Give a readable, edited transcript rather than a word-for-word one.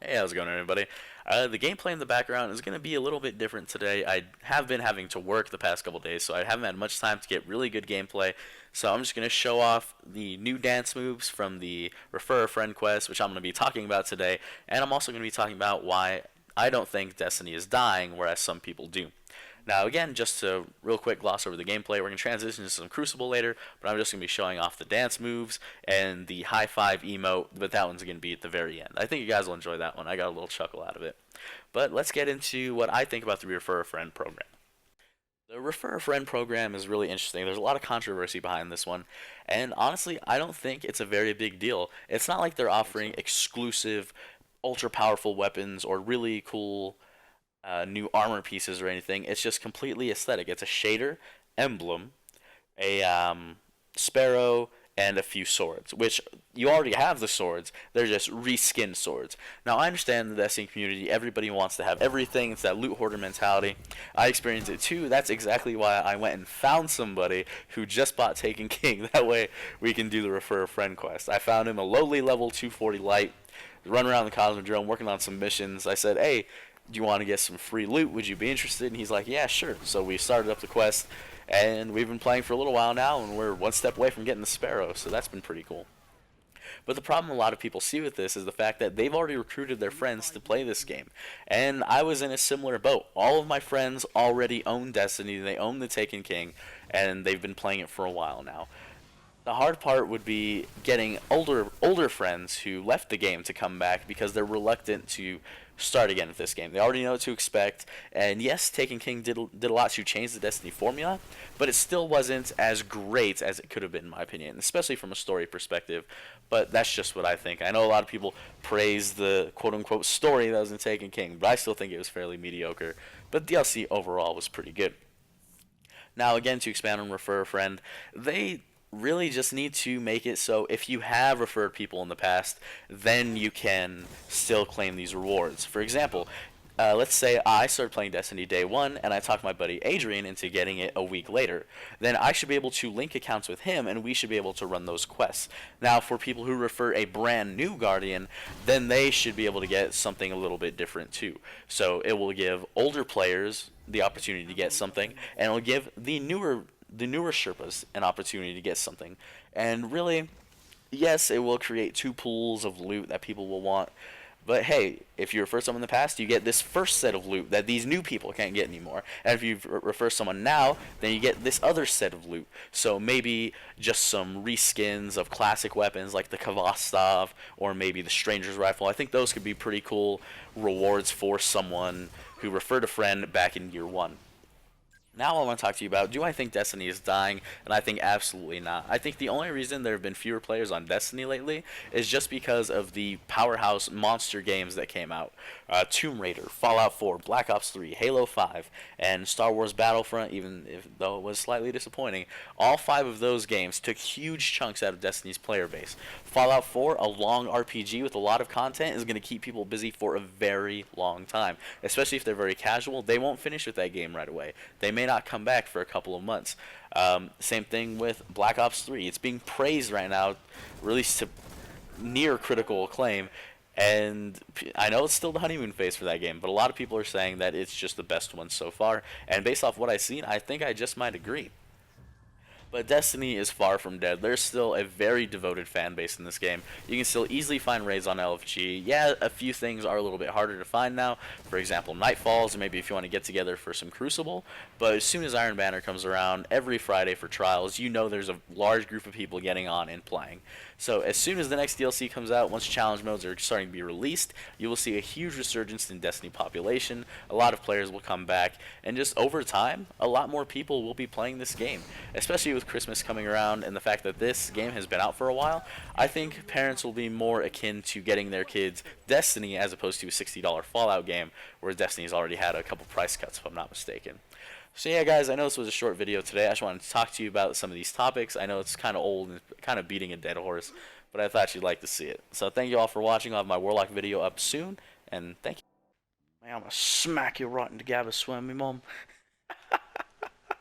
Hey, how's it going, everybody? The gameplay in the background is going to be a little bit different today. I have been having to work the past couple days, so I haven't had much time to get really good gameplay. So I'm just going to show off the new dance moves from the Refer a Friend quest, which I'm going to be talking about today. And I'm also going to be talking about why I don't think Destiny is dying, whereas some people do. Now, again, just to real quick gloss over the gameplay, we're going to transition to some Crucible later, but I'm just going to be showing off the dance moves and the high five emote, but that one's going to be at the very end. I think you guys will enjoy that one. I got a little chuckle out of it. But let's get into what I think about the Refer a Friend program. The Refer a Friend program is really interesting. There's a lot of controversy behind this one, and honestly, I don't think it's a very big deal. It's not like they're offering exclusive, ultra powerful weapons or really cool new armor pieces or anything. It's just completely aesthetic. It's a shader, emblem, a sparrow, and a few swords, which you already have the swords. They're just reskinned swords. Now, I understand the Destiny community. Everybody wants to have everything. It's that loot hoarder mentality. I experienced it too. That's exactly why I went and found somebody who just bought Taken King. That way we can do the Refer a Friend quest. I found him a lowly level 240 light, run around the Cosmodrome working on some missions. I said, hey, do you want to get some free loot? Would you be interested? And he's like, yeah, sure. So we started up the quest, and we've been playing for a little while now, and we're one step away from getting the Sparrow, so that's been pretty cool. But the problem a lot of people see with this is the fact that they've already recruited their friends to play this game. And I was in a similar boat. All of my friends already own Destiny, they own the Taken King, and they've been playing it for a while now. The hard part would be getting older friends who left the game to come back because they're reluctant to start again with this game. They already know what to expect, and yes, Taken King did a lot to change the Destiny formula, but it still wasn't as great as it could have been, in my opinion, especially from a story perspective. But that's just what I think. I know a lot of people praise the quote-unquote story that was in Taken King, but I still think it was fairly mediocre. But DLC overall was pretty good. Now, again, to expand on Refer a Friend, they really just need to make it so if you have referred people in the past, then you can still claim these rewards. For example, let's say I started playing Destiny day one and I talked my buddy Adrian into getting it a week later. Then I should be able to link accounts with him and we should be able to run those quests. Now, for people who refer a brand new Guardian, then they should be able to get something a little bit different too. So it will give older players the opportunity to get something, and it'll give the newer Sherpas an opportunity to get something. And really, yes, it will create two pools of loot that people will want. But hey, if you refer someone in the past, you get this first set of loot that these new people can't get anymore. And if you refer someone now, then you get this other set of loot. So maybe just some reskins of classic weapons like the Kvastov or maybe the Stranger's Rifle. I think those could be pretty cool rewards for someone who referred a friend back in year one. Now I want to talk to you about, do I think Destiny is dying? And I think absolutely not. I think the only reason there have been fewer players on Destiny lately is just because of the powerhouse monster games that came out. Tomb Raider, Fallout 4, Black Ops 3, Halo 5, and Star Wars Battlefront, even though it was slightly disappointing. All five of those games took huge chunks out of Destiny's player base. Fallout 4, a long RPG with a lot of content, is going to keep people busy for a very long time. Especially if they're very casual, they won't finish with that game right away. They may not come back for a couple of months. Same thing with Black Ops 3. It's being praised right now, released to near critical acclaim, and I know it's still the honeymoon phase for that game, but a lot of people are saying that it's just the best one so far, and based off what I've seen, I think I just might agree. But Destiny is far from dead. There's still a very devoted fan base in this game. You can still easily find raids on LFG. Yeah, a few things are a little bit harder to find now. For example, Nightfalls, or maybe if you want to get together for some Crucible. But as soon as Iron Banner comes around, every Friday for Trials, you know there's a large group of people getting on and playing. So as soon as the next DLC comes out, once challenge modes are starting to be released, you will see a huge resurgence in Destiny population. A lot of players will come back, and just over time, a lot more people will be playing this game, especially with Christmas coming around and the fact that this game has been out for a while. I think parents will be more akin to getting their kids Destiny as opposed to a $60 Fallout game, where Destiny's already had a couple price cuts, if I'm not mistaken. So yeah, guys, I know this was a short video today. I just wanted to talk to you about some of these topics. I know it's kind of old and kind of beating a dead horse, but I thought you'd like to see it. So thank you all for watching. I'll have my Warlock video up soon, and thank you. Man, I'm gonna smack you right in the gabba swim, me mom.